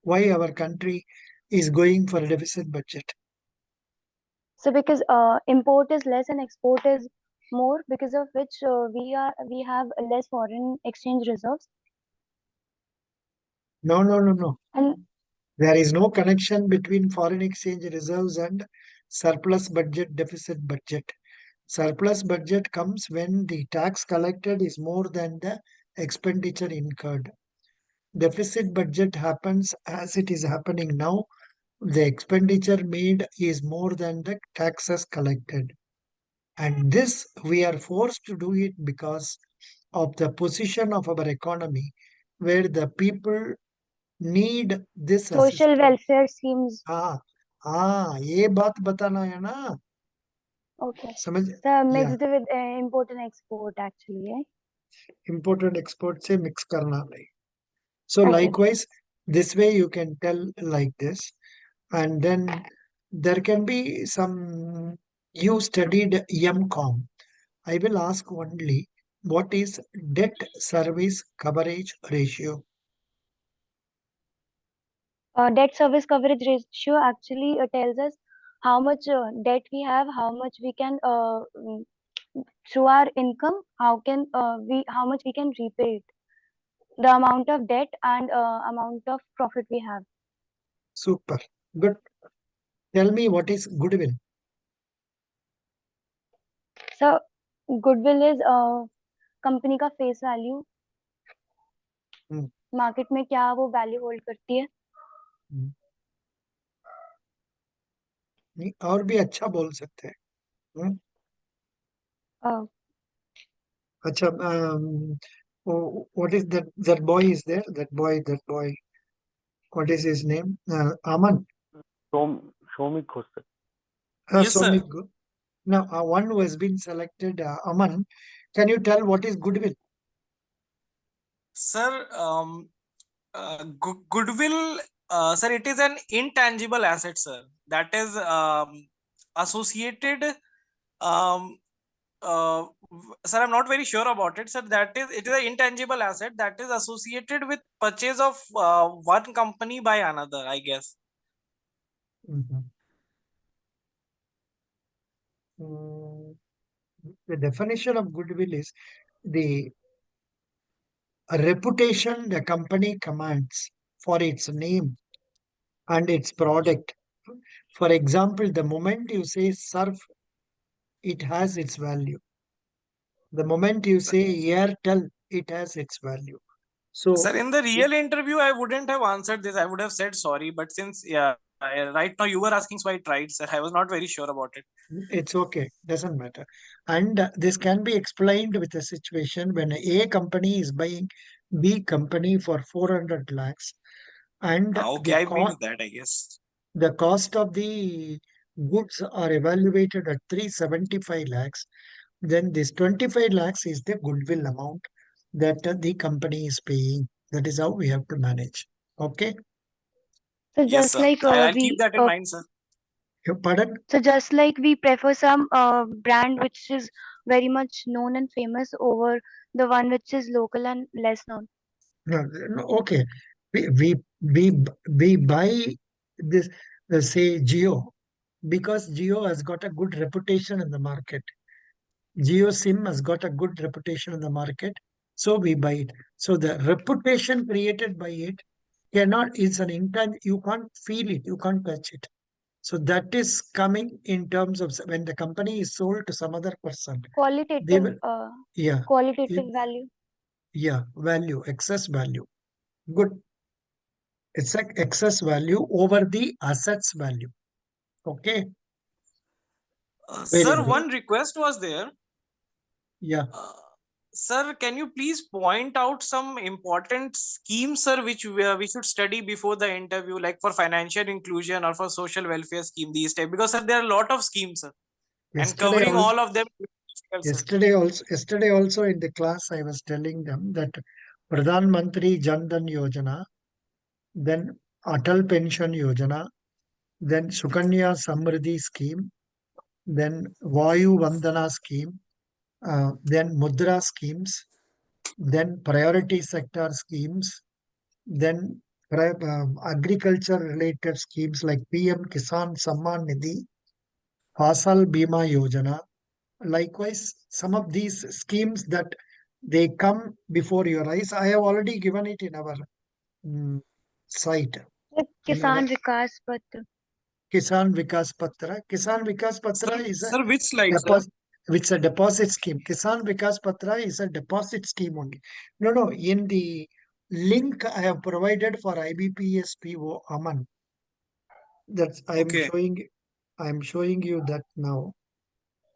Why our country is going for a deficit budget? So because import is less and export is more, because of which we have less foreign exchange reserves. No. And There is no connection between foreign exchange reserves and surplus budget, deficit budget. Surplus budget comes when the tax collected is more than the expenditure incurred. Deficit budget happens as it is happening now. The expenditure made is more than the taxes collected. And this we are forced to do it because of the position of our economy, where the people need this social assistance. welfare schemes. हाँ हाँ, ये बात बताना है ना. Okay. समझ. So Yeah, mixed with import and export actually, right? import and export से mix करना नहीं. So Okay. likewise, this way you can tell like this, and then there can be some. You studied MCOM. I will ask only what is debt service coverage ratio. Debt service coverage ratio actually tells us how much debt we have, how much we can through our income, how much we can repay it, the amount of debt and amount of profit we have. Super. Good. Tell me what is goodwill. So goodwill is company का face value, market में क्या वो value hold करती है. नहीं, और भी अच्छा बोल सकते हैं. अच्छा, what is that boy is there? That boy. What is his name? Aman. Show me Khosek. Yes, So sir. good. Now, one who has been selected, Aman. Can you tell what is goodwill? Sir, goodwill, sir, it is an intangible asset, sir, that is associated. Sir, I'm not very sure about it, sir. It is an intangible asset that is associated with purchase of one company by another, I guess. The definition of goodwill is the reputation the company commands for its name and its product. For example, the moment you say surf, it has its value. The moment you say Airtel, it has its value. So, Sir, in the real interview, I wouldn't have answered this. I would have said sorry. But since, right now you were asking, so I tried, sir. I was not very sure about it. it's okay, doesn't matter. And this can be explained with a situation when A company is buying B company for 400 lakhs, and Okay, I missed that, I guess. the cost of the goods are evaluated at 375 lakhs. Then this 25 lakhs is the goodwill amount that the company is paying. That is how we have to manage. Okay. So Yes, just sir. like I'll keep that in mind, sir. Pardon? so just like we prefer some brand which is very much known and famous over the one which is local and less known. No, okay. We buy this, say, Geo, because Geo has got a good reputation in the market. Geo SIM has got a good reputation in the market, so we buy it. So the reputation created by it it's an intent, you can't feel it, you can't touch it. So that is coming in terms of when the company is sold to some other person, they Qualitative, will, yeah, it, qualitative value. yeah, value, excess value. Good. It's like excess value over the assets value. Okay, very Sir, good. one request was there. Yeah. Sir, can you please point out some important schemes, sir, which we should study before the interview, like for financial inclusion or for social welfare scheme these type? Because sir, there are a lot of schemes, sir, and Yesterday covering also, all of them is difficult, sir. yesterday also in the class, I was telling them that Pradhan Mantri Jan Dhan Yojana, then Atal Pension Yojana, then Sukanya Samriddhi scheme, then Vayu Vandana scheme, then Mudra schemes, then priority sector schemes, then agriculture related schemes like PM Kisan Samman Nidhi, Fasal Bima Yojana. Likewise, some of these schemes that they come before your eyes, I have already given it in our mm, site. Like In our Kisan Vikas Patra. Kisan Vikas Patra. Kisan Vikas Sir, Patra is a sir, which slide, sir? deposit. It's a deposit scheme. Kisan Vikas Patra is a deposit scheme only. No. In the link I have provided for IBPSPO Aman, that's Okay. I'm showing you that now.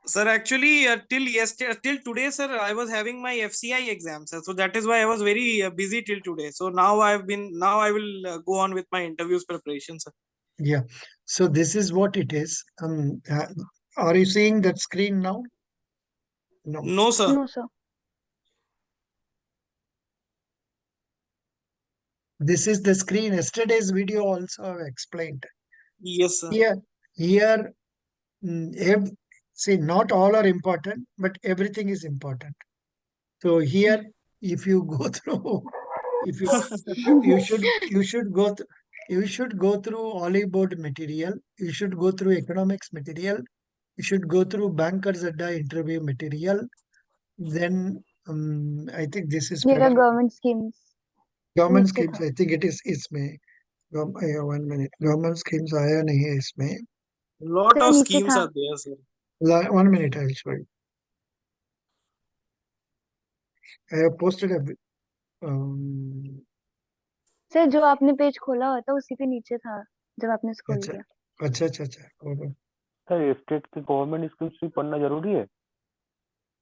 Sir, actually, till today, sir, I was having my FCI exam, sir. So that is why I was very busy till today. So now I will go on with my interviews preparation, sir. Yeah. So this is what it is. Are you seeing that screen now? No. No, sir. No, sir. This is the screen. Yesterday's video also I've explained. Yes, sir. Here, see, not all are important, but everything is important. So here, if you go through, if you you should go through olive board material. You should go through economics material. You should go through bankers ADDA interview material. Then I think this is There are government schemes. government नीचे schemes. था. I think it is इसमें 1 minute. Government schemes आया नहीं है इसमें. Lot Sir, of नीचे schemes था. are there, sir. 1 minute, I'll show you. I have posted a. Sir जो आपने पेज खोला हुआ था उसी पे नीचे था जब आपने स्क्रॉल अच्छा किया. अच्छा. hold on. सर स्टेट के गवर्नमेंट स्कीम्स भी पढ़ना जरूरी है?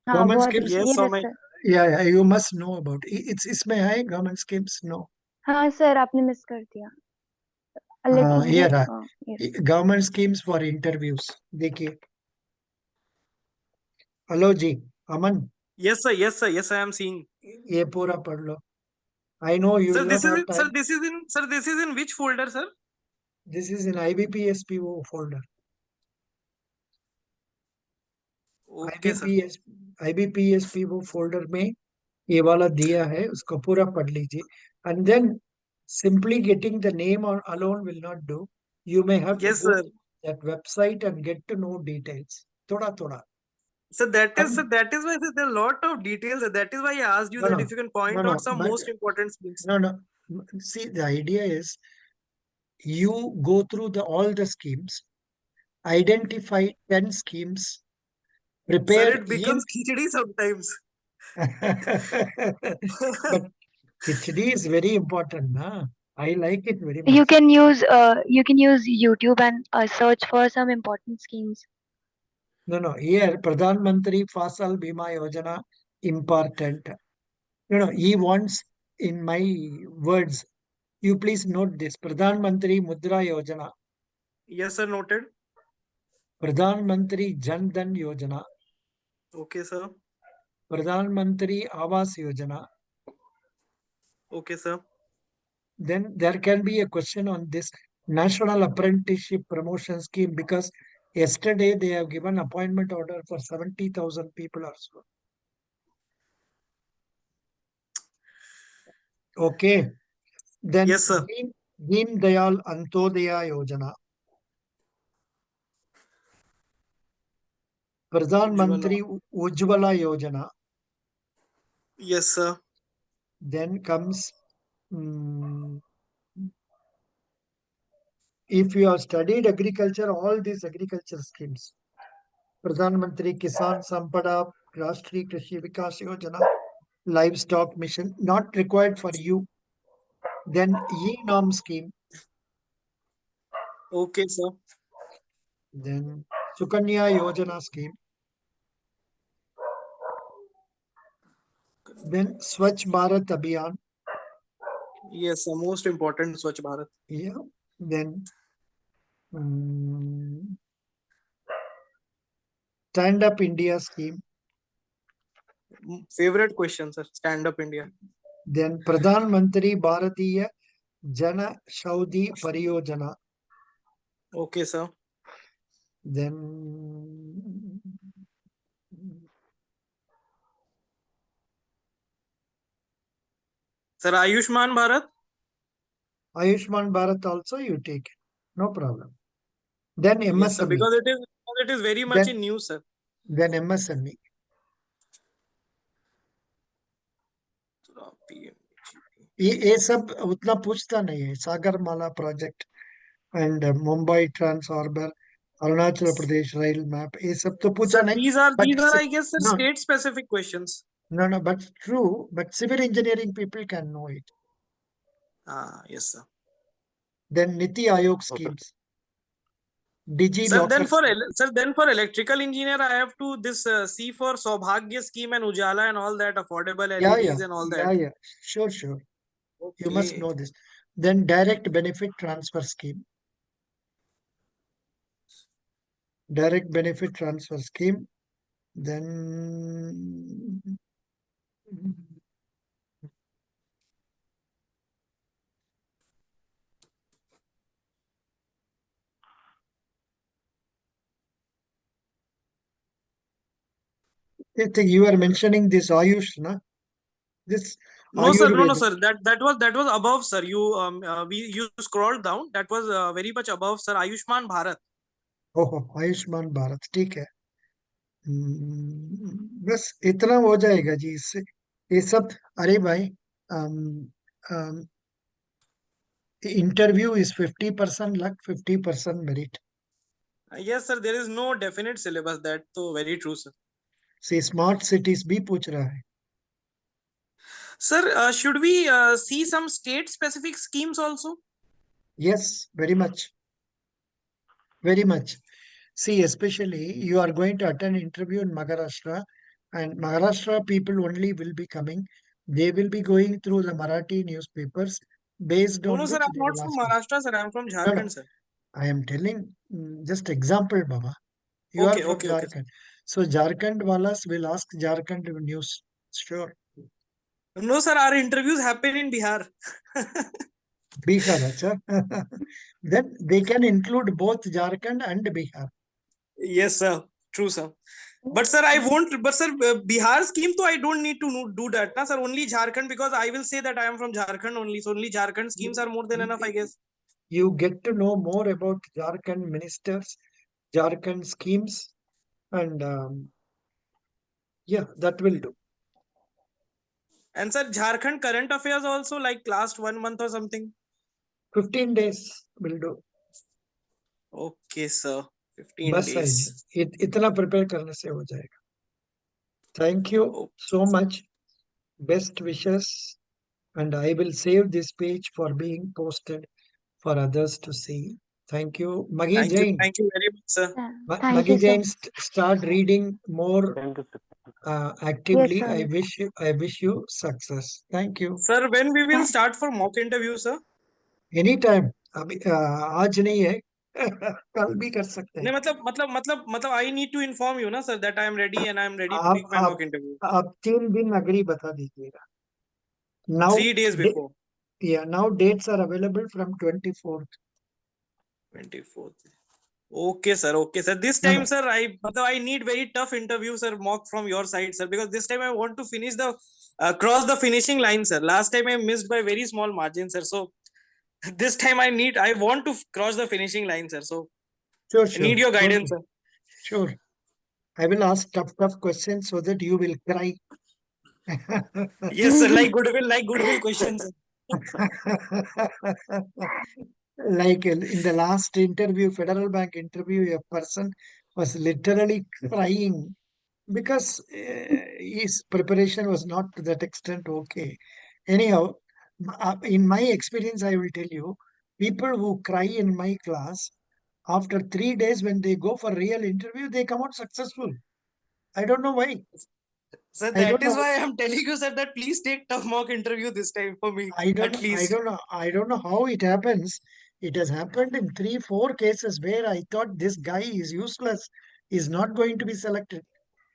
हाँ Government बहुत. schemes. Yes, Yes, so sir. Yeah, you must know about it. It's इसमें है government schemes. No. हाँ सर आपने मिस कर दिया. A little Here है yes. government schemes for interviews. देखिए. Hello ji, Aman. yes, sir. Yes, sir. Yes, I am seeing. ये पूरा पढ़ लो. I know you Sir, will this not is have in, sir. time. This is in which folder, sir? This is in IBPSPO folder. Okay, sir. IBPSPO folder में ये वाला दिया है, उसको पूरा पढ़ लीजिए. And then simply getting the name or alone will not do. You may have to Yes, go sir. to that website and get to know details. थोड़ा. So And that is why there are a lot of details. That is why I asked you that if you can point out some but most important schemes. no. See, the idea is you go through all the schemes, identify 10 schemes, Sir, prepare it becomes khichdi sometimes. but khichdi is very important, na? I like it very You much. can use YouTube and search for some important schemes. No. Here, Pradhan Mantri Fasal Bima Yojana, important. No. He wants, in my words, you please note this. Pradhan Mantri Mudra Yojana, Yes, sir. Noted. Pradhan Mantri Jan Dhan Yojana, Okay, sir. Pradhan Mantri Awas Yojana. Okay, sir. Then there can be a question on this National Apprenticeship Promotion Scheme because yesterday they have given appointment order for 70,000 people or so. Okay. Then Yes, sir. Deen Dayal Antodaya Yojana, Pradhan Ujjwala. Mantri Ujjwala Yojana. Yes, sir. Then comes mm, if you have studied agriculture, all these agriculture schemes, Pradhan Mantri Kisan Sampada, Rashtriya Krishi Vikas Yojana, Livestock Mission, not required for you. Then E-Norm scheme, Okay, sir. then Sukanya Yojana scheme, then Swachh Bharat Abhiyan, Yes, sir. Most important, Swachh Bharat. yeah, then Stand Up India scheme, Favorite question, sir. Stand Up India. then Pradhan Mantri Bharatiya Jana Shaudi Pariyojana, Okay, sir. then Sir, Ayushman Bharat. Ayushman Bharat also you take it. No problem. Then Yes, sir. MSME. Because it is very much Then- in news, sir. Then MSME. ये सब उतना पूछता नहीं है. Sagarmala project and Mumbai trans harbour, Arunachal Pradesh rail map, ये सब तो पूछा Sir, नहीं. these are, But I guess, sir, no. state specific questions. No, but true. But civil engineering people can know it. Yes, sir. Then Niti Aayog schemes. Digi Sir, Locker. then for electrical engineer, I have to see for Saubhagya scheme and Ujala and all that, affordable LEDs and all that. Yeah. Sure. Okay. You must know this. Then direct benefit transfer scheme. Direct benefit transfer scheme. Then I think you are mentioning this Ayush, na? This No, sir. No, Ayurveda. sir. That was above, sir. You scrolled down. That was very much above, sir. Ayushman Bharat. ओहो आयुष्मान भारत ठीक है. बस इतना हो जाएगा जी इससे. ये सब अरे भाई interview is 50% luck, 50% merit. Yes, sir. There is no definite syllabus. That so very true, sir. से स्मार्ट सिटीज भी पूछ रहा है. Sir, should we see some state specific schemes also? Yes, very much. Very much. See, especially you are going to attend interview in Maharashtra, and Maharashtra people only will be coming. They will be going through the Marathi newspapers based on No, sir. which I'm they not will from ask. Maharashtra, sir. I'm from No. Jharkhand, sir. I am telling just example, Baba. You are from Okay. Jharkhand. So Jharkhand walas will ask Jharkhand news. Sure. No, sir. Our interviews happen in Bihar. Bihar, acha. Then they can include both Jharkhand and Bihar. Yes, sir. True, sir. But sir, I won't. But sir, Bihar scheme, so I don't need to do that, na, sir. Only Jharkhand, because I will say that I am from Jharkhand only. So only Jharkhand schemes are more than enough, I guess. You get to know more about Jharkhand ministers, Jharkhand schemes, and yeah, that will do. And sir, Jharkhand current affairs also, like last 1 month or something. 15 days will do. Okay, sir. 15 बस है जी. days. इतना prepare करने से हो जाएगा. Thank you Okay. so much. Best wishes, and I will save this page for being posted for others to see. Thank you, Maggie Jain. Thank you very much, sir. Thank Maggie you, sir. Jain, start reading more Thank you, sir. actively. Yes, sir. I wish you success. Thank you. Sir, when we will start for mock interview, sir? Anytime. अभी आज नहीं है. कल भी कर सकते हैं. नहीं मतलब I need to inform you, na, sir, that I am ready and I am ready to आप take my mock interview. आप 3 दिन अग्री बता दीजिएगा. Now 3 days before. Yeah, now dates are available from 24th. 24th. Okay, sir. Okay, sir. This time, sir, I need very tough interview, sir, mock from your side, sir, because this time I want to finish the cross the finishing line, sir. Last time I missed by very small margin, sir. So this time I want to cross the finishing line, sir. So Sure. I need your guidance, sir. Sure. I will ask tough questions so that you will cry. Yes, sir. Like goodwill questions, sir. Like in the last interview, Federal Bank interview, a person was literally crying because his preparation was not to that extent okay. Anyhow, in my experience, I will tell you, people who cry in my class, after 3 days, when they go for real interview, they come out successful. I don't know why. So I don't that is know. why I'm telling you, sir, that please take tough mock interview this time for me, I don't at know. I least. don't know. I don't know how it happens. It has happened in 3, 4 cases where I thought this guy is useless, is not going to be selected,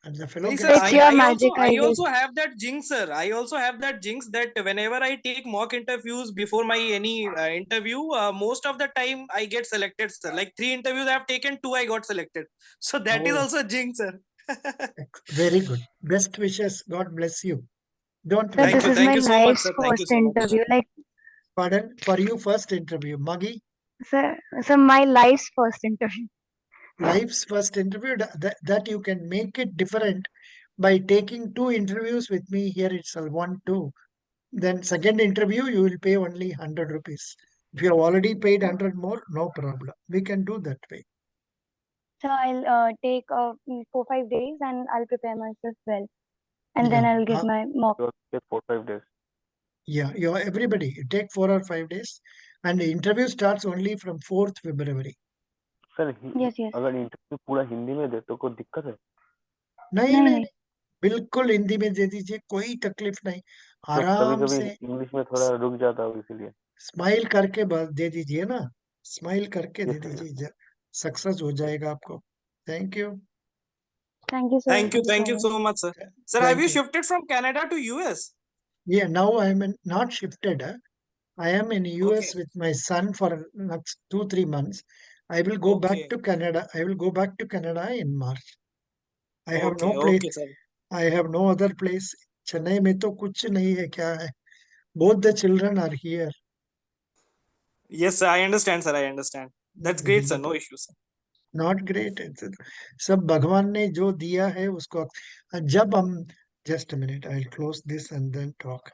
and the fellow Nahi, sir, gets It's I, your selected. I magic, also I I guess. also have that jinx, sir. I also have that jinx that whenever I take mock interviews before my any interview, most of the time I get selected, sir. Like 3 interviews I have taken, 2 I got selected. So that is Oh, also a jinx, sir. very good. Best wishes. God bless you. Don't So worry. this is Thank my you so much, life's sir. Thank you first so much. interview. Like, Pardon for you first interview, Maggie. so my life's first interview. Life's first interview that you can make it different by taking 2 interviews with me here itself. 1, 2. Then second interview you will pay only 100 rupees. If you have already paid 100 more, no problem. We can do that way. So I'll take 4-5 days and I'll prepare myself well, and then Yeah. I'll give my mock. It will take 4 5 days. Yeah. You everybody you take 4 or 5 days, and the interview starts only from 4th February. Sir Yes, yes. अगर interview पूरा हिंदी में दे तो कोई दिक्कत है? नहीं नहीं नहीं नहीं. बिल्कुल हिंदी में दे दीजिए, कोई तकलीफ नहीं, तो कभी आराम कभी से इंग्लिश में थोड़ा रुक जाता हूँ इसीलिए. स्माइल करके बस दे दीजिए ना, स्माइल करके दे यस सर. दीजिए, सक्सेस हो जाएगा आपको. Thank you. Thank you, sir. Thank you Bye. so much, sir. Sir, have thank you you. shifted from Canada to US? Yeah, now I am not shifted. I am in Okay, US with my son for next 2, 3 months. I will go back okay, to Canada. I will go back to Canada in March. I have no place. okay, sir. I have no other place. Chennai में तो कुछ नहीं है, क्या है? Both the children are here. Yes, sir, I understand, sir. I understand. That's great, sir. No issues, sir. Not great. सब भगवान ने जो दिया है उसको जब हम just minute I will close this and then talk